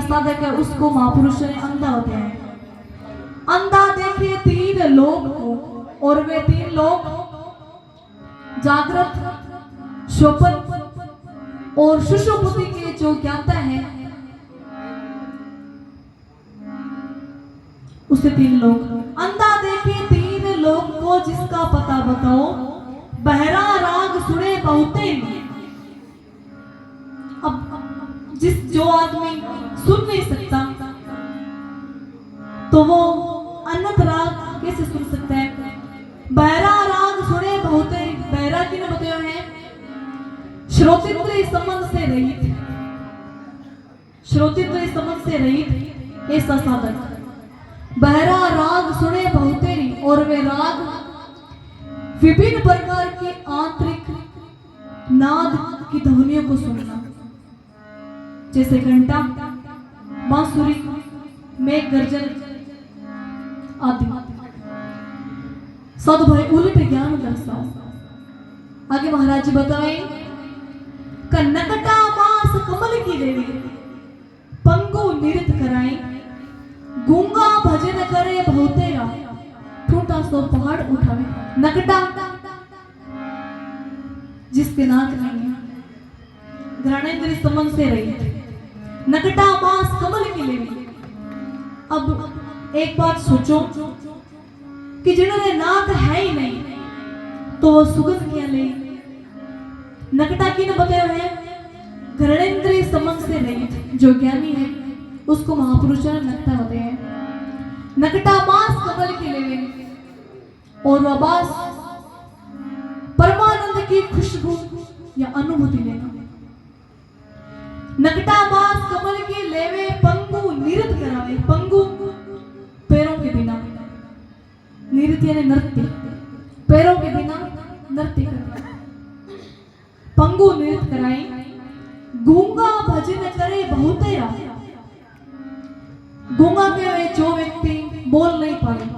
साधक है उसको महापुरुष ने अंधा बताया है। अंधा देखे 3 लोग को, और वे 3 लोग जागृत, स्वप्न और सुषुप्ति के जो ज्ञाता है उसे 3 लोग। अंधा देखे 3 लोग को, जिसका पता बताओ, बहरा राग सुने बहुते। अब जो आदमी सुन नहीं सकता तो वो अन्नत राग कैसे सुन सकता है? बहरा राग सुने बहुते। बहरा किने बताया है? श्रोतेंद्रिय संबंध से रहित, श्रोतेंद्रिय संबंध से रहित ऐसा साधक। बहरा राग सुने बहुतेरी, और वे राग विभिन्न प्रकार के आंतरिक नाद की ध्वनियों को सुनना, जैसे घंटा, बांसुरी, मेघ गर्जन आदि। साधु भाई उलट ज्ञान दर्शाओ। आगे महाराज जी बताएं, कन्नकटा मास कमल की देवी, पंगु नृत्य कराए, गूंगा भजन करे बहुतेरा, ठूठा सो पहाड़ उठावे। नकटा जिसके नाक नहीं है, घ्राणेंद्रिय संबंध से रही। नकटा मास कमल की लेवी। अब एक बात सोचो कि जिन्होंने नाक है ही नहीं तो वो सुगंध क्या ले? नकटा की ने बताया है घ्राणेंद्रिय संबंध से रही। जो ज्ञानी है उसको महापुरुष ने नकटा बताया है। नकटा मास कमल की लेवे, और वह बास परमानंद की खुशबू या अनुभूति लेना। नकटा मास कमल की लेवे, पंगु नृत्य करावे। पंगु पैरों के बिना, नृत्य यानी नृत्य, पैरों के बिना नृत्य करना। पंगु नृत्य कराए, गूंगा भजन करे बहुतेरा। गूंगा के जो व्यक्ति बोल नहीं पाए,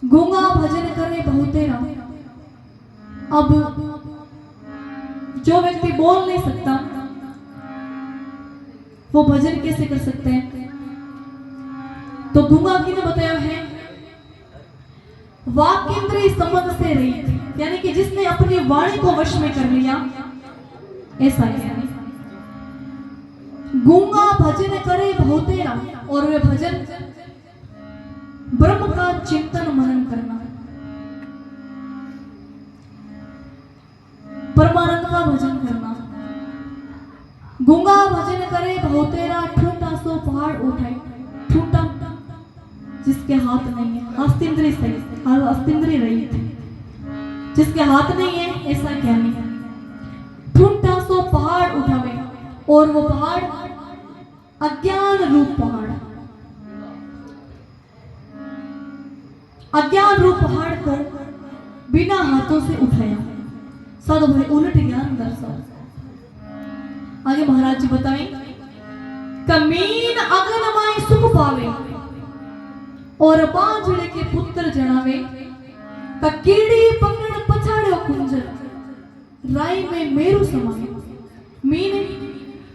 गूंगा भजन करे बहुतेरा। अब जो व्यक्ति बोल नहीं सकता वो भजन कैसे कर सकते हैं? तो गूंगा की ने बताया है वाक्येंद्रिय संबंध से रहित, यानी कि जिसने अपनी वाणी को वश में कर लिया, ऐसा है। गूंगा भजन करे बहुतेरा, और वे भजन ब्रह्म का चिंतन मनन करना, परमानंद का भजन करना। गूंगा भजन करे बहुतेरा, ठूठा सो पहाड़ उठाए। ठूठा जिसके हाथ नहीं है, हस्तिंद्रिय सही, हस्तिंद्रिय रहित, जिसके हाथ नहीं है ऐसा ज्ञानी। ठूठा सो पहाड़ उठावे, और वो पहाड़ अज्ञान रूप पहाड़, अज्ञान रूप पहाड़ को बिना हाथों से उठाया। साधु भाई उलट ज्ञान दर्शाओ। आगे महाराज जी बताएं, कमीन अगनमय सुख पावे, और बांझड़े के पुत्र जनावे। कीड़ी पकड़ पछाड़ो कुंजर, राय में मेरू समाये।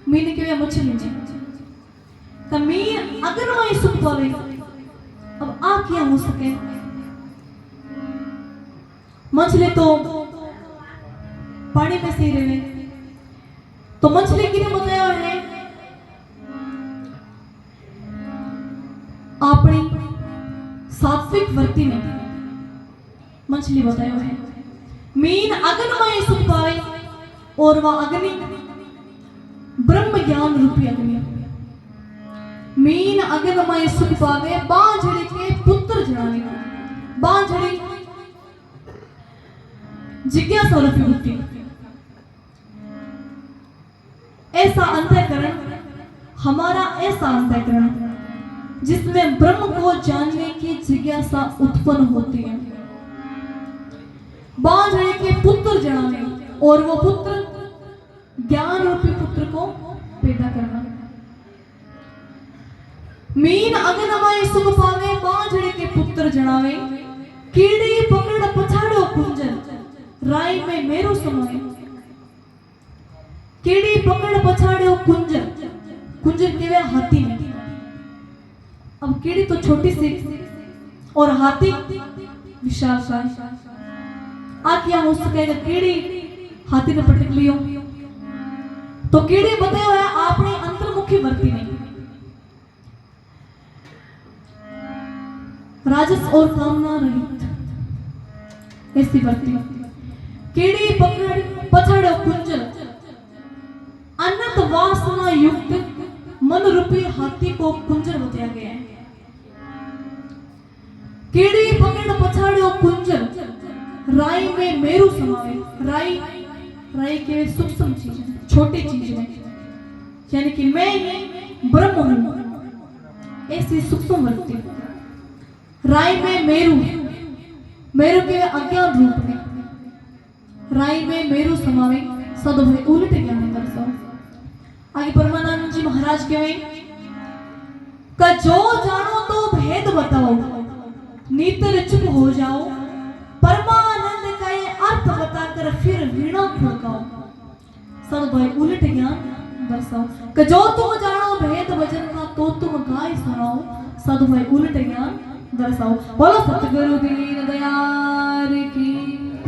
मीन के मछली जी कमीन अगनमय सुख पावे। अब आ क्या हो सके? मछली तो पानी में से रहे, तो मछली की ने बताया है अपनी सात्विक वृत्ति में मछली बताया है। मीन अग्निमय सुख पाए, और वह अग्नि ब्रह्म ज्ञान रूपी अग्नि। मीन अग्निमय सुख पावे, बांझड़ी के पुत्र जनाने। बांझड़ी जिज्ञासा रूपी बुद्धि। ऐसा अंतःकरण, हमारा ऐसा अंतःकरण जिसमें ब्रह्म को जानने की जिज्ञासा उत्पन्न होती है। बांझड़ी के पुत्र जनाने, और वो पुत्र ज्ञान रूपी पुत्र को पैदा करना। मीन अग्निमय सुख पावे, बांझड़ी के पुत्र जनावे। कीड़ी पकड़ पछाड़ो कुंजन, राय में मेरो समाये। कीड़ी पकड़ पछाड़ो कुंजन, कुंजर केवे हाथी ने। अब केड़ी तो छोटी सी और हाथी विशाल काय। आखिया हो सके केड़ी हाथी ने पटक लियो तो केड़ी बतायो है आपने अंतर्मुखी वर्ती नहीं। राजस और कामना रहित ऐसी वर्ती केड़ी पकड़ पछाड़ो कुंजल अनंत वासना युक्त मन रूपी हाथी को कुंजर बताया गया है। केड़ी पकड़ पछाड़ो कुंजर राई में मेरू समावे। राई राई के सूक्ष्म चीज है, छोटी चीज है, यानी कि मैं ही ब्रह्म हूं ऐसी सूक्ष्म वृत्ति। राई में मेरू, मेरू के अज्ञान रूप में राई में मेरू समावे सदभय उलट ज्ञान दर्शाओ। आगे परमानंद जी महाराज कहे का जो जानो तो भेद बताओ नीतर चुप हो जाओ परमानंद का ये अर्थ बताकर फिर वीणा फुड़काओ सदभय उलट ज्ञान दर्शाओ। का जो तुम जानो भेद वचन का तो तुम गाय सुनाओ सदभय उलट ज्ञान दर्शाओ। बोलो सतगुरु दीन दयाल की।